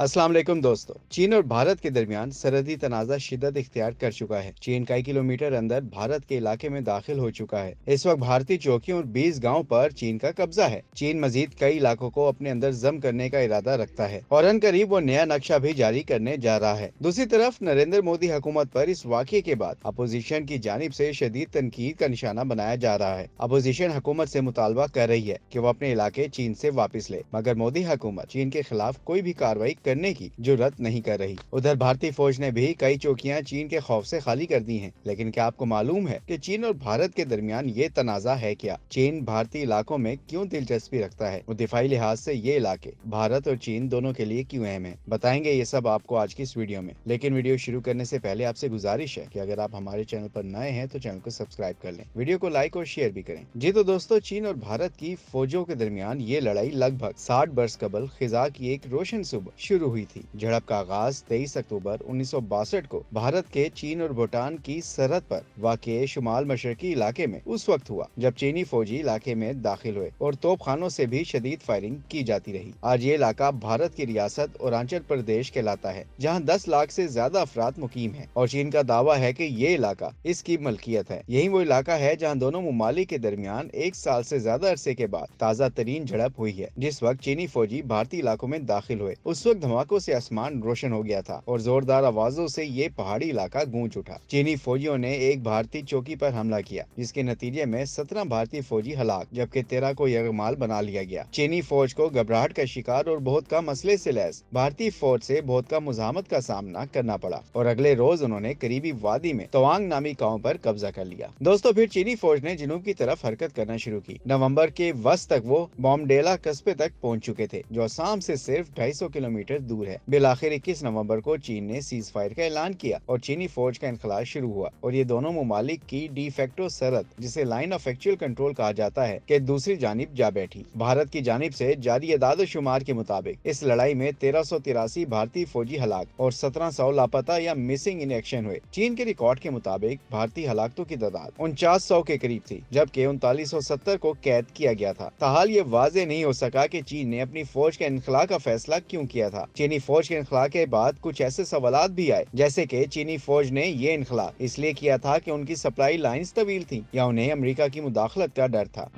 अस्सलाम वालेकुम दोस्तों। चीन और भारत के दरमियान सरहदी तनाज़ा शिद्दत इख्तियार कर चुका है। चीन कई किलोमीटर अंदर भारत के इलाके में दाखिल हो चुका है। इस वक्त भारतीय चौकियों और 20 गांव पर चीन का कब्जा है। चीन मजीद कई इलाकों को अपने अंदर जम करने का इरादा रखता है और अनकरीब वो नया नक्शा भी जारी करने जा रहा है। दूसरी तरफ नरेंद्र मोदी हुकूमत पर इस वाक़ये के बाद अपोजिशन की जानिब से शदीद तनकीद का निशाना बनाया जा रहा है। अपोजिशन हुकूमत से मुतालबा कर रही है कि वो अपने इलाके चीन से वापस ले, मगर मोदी हुकूमत चीन के खिलाफ कोई भी कार्रवाई करने की जुर्रत नहीं कर रही। उधर भारतीय फौज ने भी कई चौकियां चीन के खौफ से खाली कर दी हैं। लेकिन क्या आपको मालूम है कि चीन और भारत के दरमियान ये तनाज़ा है क्या? चीन भारतीय इलाकों में क्यों दिलचस्पी रखता है? दिफाई लिहाज से ये इलाके भारत और चीन दोनों के लिए क्यों अहम है? बताएंगे ये सब आपको आज की इस वीडियो में। लेकिन वीडियो शुरू करने से पहले आपसे गुजारिश है कि अगर आप हमारे चैनल पर नए हैं तो चैनल को सब्सक्राइब कर लें, वीडियो को लाइक और शेयर भी करें। जी तो दोस्तों, चीन और भारत की फौजों के दरमियान ये लड़ाई लगभग 60 बरस कबल खिजा की एक रोशन सुबह शुरू हुई थी। झड़प का आगाज 23 अक्टूबर 1962 को भारत के चीन और भूटान की सरहद पर वाक़े शुमाल मशरकी इलाके में उस वक्त हुआ जब चीनी फौजी इलाके में दाखिल हुए और तोपखानों से भी शदीद फायरिंग की जाती रही। आज ये इलाका भारत की रियासत अरुणाचल प्रदेश कहलाता है, जहाँ 10 लाख से ज्यादा अफराद मुकीम है और चीन का दावा है कि ये इलाका इसकी मलकियत है। यही वो इलाका है जहाँ दोनों ममालिक के दरमियान 1 साल से ज्यादा अरसे के बाद ताज़ा तरीन झड़प हुई है। जिस वक्त चीनी फौजी भारतीय इलाकों में दाखिल हुए उस वक्त धमाकों से आसमान रोशन हो गया था और जोरदार आवाजों से ये पहाड़ी इलाका गूंज उठा। चीनी फौजियों ने एक भारतीय चौकी पर हमला किया, जिसके नतीजे में 17 भारतीय फौजी हलाक जबकि 13 को यरगमाल बना लिया गया। चीनी फौज को घबराहट का शिकार और बहुत कम असले से लैस भारतीय फौज से बहुत कम मुजाहमत का सामना करना पड़ा और अगले रोज उन्होंने करीबी वादी में तवांग नामी गांव पर कब्जा कर लिया। दोस्तों, फिर चीनी फौज ने जनूब की तरफ हरकत करना शुरू की। नवंबर के वस्त तक वो बॉम्बडेला कस्बे तक पहुंच चुके थे, जो असम से सिर्फ 250 किलोमीटर दूर है। बिलाखिर 21 नवंबर को चीन ने सीज फायर का ऐलान किया और चीनी फौज का इनखला शुरू हुआ और ये दोनों ममालिक की डी फैक्टो सरहद, जिसे लाइन ऑफ एक्चुअल कंट्रोल कहा जाता है, के दूसरी जानिब जा बैठी। भारत की जानिब से जारी अदाद शुमार के मुताबिक इस लड़ाई में 1383 भारतीय फौजी हलाक और 1700 लापता या मिसिंग इन एक्शन हुए। चीन के रिकॉर्ड के मुताबिक भारतीय हलाकतों की तादाद 4900 के करीब थी, जबकि 3970 को कैद किया गया था। ताहाल ये वाजे नहीं हो सका कि चीन ने अपनी फौज के इनखला का फैसला क्यों किया था। चीनी फौज के इनखला के बाद कुछ ऐसे सवालात भी आए, जैसे कि चीनी फौज ने ये इनखला इसलिए किया था कि उनकी सप्लाई लाइंस तवील थी या उन्हें अमेरिका की मुदाखलत का डर था।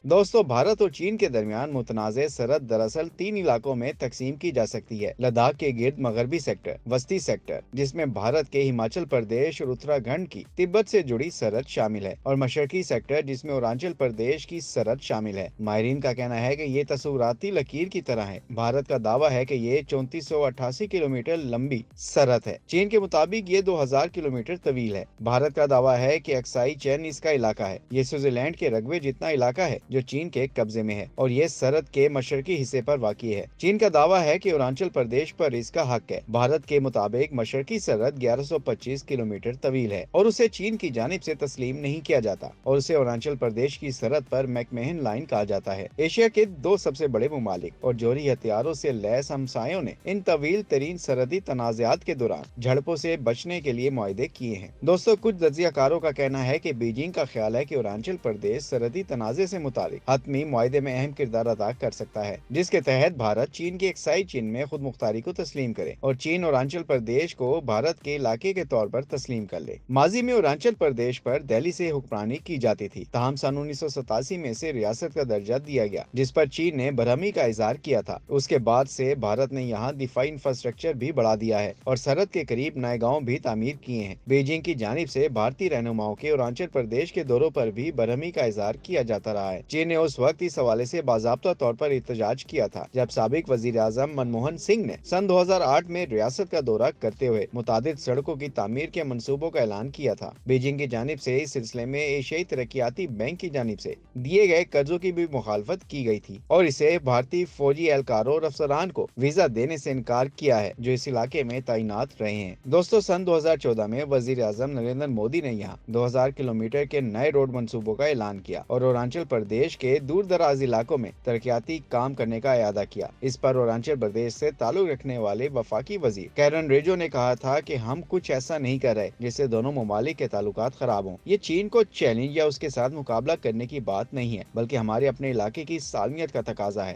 दोस्तों, भारत और चीन के दरमियान मुतनाज़े सरहद दरअसल 3 इलाकों में तकसीम की जा सकती है। लद्दाख के गिर्द मगरबी सेक्टर, वस्ती सेक्टर, जिसमें भारत के हिमाचल प्रदेश और उत्तराखंड की तिब्बत से जुड़ी सरहद शामिल है, और मशरकी सेक्टर, जिसमें अरुणाचल प्रदेश की सरहद शामिल है। माहिरीन का कहना है कि ये तस्वुराती लकीर की तरह है। भारत का दावा है कि ये 3488 किलोमीटर लंबी सरहद है। चीन के मुताबिक ये 2000 किलोमीटर तवील है। भारत का दावा है कि अक्साई चैन इसका इलाका है। ये स्विट्जरलैंड के रकबे जितना इलाका है जो चीन के कब्जे में है और ये सरहद के मशरकी हिस्से पर वाक़ई है। चीन का दावा है कि अरुणाचल प्रदेश पर इसका हक है। भारत के मुताबिक मशरकी सरहद 1125 किलोमीटर तवील है और उसे चीन की जानिब से तस्लीम नहीं किया जाता और उसे अरुणाचल प्रदेश की सरहद पर मैकमहन लाइन कहा जाता है। एशिया के 2 सबसे बड़े ममालिक और जोहरी हथियारों से लैस हमसायों ने इन तवील तरीन सरहदी तनाज़ात के दौरान झड़पों से बचने के लिए मुआहदे किए हैं। दोस्तों, कुछ तजियाकारों का कहना है कि बीजिंग का ख्याल है कि अरुणाचल प्रदेश सरहदी तनाज़े से मुताबिक हतमी मुआहदे में अहम किरदार अदा कर सकता है, जिसके तहत भारत चीन की एक्साई चीन में खुद मुख्तारी को तस्लीम करे और चीन अरुणाचल प्रदेश को भारत के इलाके के तौर पर तस्लीम कर ले। माजी में अरुणाचल प्रदेश पर दिल्ली से हुक्मरानी की जाती थी, ताहम सन 1987 में से रियासत का दर्जा दिया गया, जिस पर चीन ने बरहमी का इजहार किया था। उसके बाद से भारत ने यहाँ दिफाई इंफ्रास्ट्रक्चर भी बढ़ा दिया है और सरहद के करीब नए गाँव भी तामीर किए हैं। बीजिंग की जानिब से भारतीय रहनुमाओं के अरुणाचल प्रदेश के दौरों पर भी बरहमी का इजहार किया जाता रहा है। चीन ने उस वक्त इस हवाले से बाज़ाब्ता तौर पर एहतजाज किया था जब साबिक वजीर आज़म मनमोहन सिंह ने सन 2008 में रियासत का दौरा करते हुए मुतादिद सड़कों की तामीर के मंसूबों का ऐलान किया था। बीजिंग की जानिब से इस सिलसिले में एशियाई तरक्याती बैंक की जानिब से दिए गए कर्जों की भी मुखालफत की गई थी और इसे भारतीय फौजी एहलकारों और अफसरान को वीजा देने से इनकार किया है जो इस इलाके में तैनात रहे हैं। दोस्तों, सन 2014 में वजीर आज़म नरेंद्र मोदी ने यहाँ 2000 किलोमीटर के नए रोड मंसूबों का ऐलान किया और अरुणाचल प्रदेश دیش کے دور دراز علاقوں میں ترقیاتی کام کرنے کا اعادہ کیا۔ اس پر اروناچل پردیش سے تعلق رکھنے والے وفاقی وزیر کیرن ریجو نے کہا تھا کہ ہم کچھ ایسا نہیں کر رہے جس سے دونوں ممالک کے تعلقات خراب ہوں۔ یہ چین کو چیلنج یا اس کے ساتھ مقابلہ کرنے کی بات نہیں ہے، بلکہ ہمارے اپنے علاقے کی سالمیت کا تقاضا ہے۔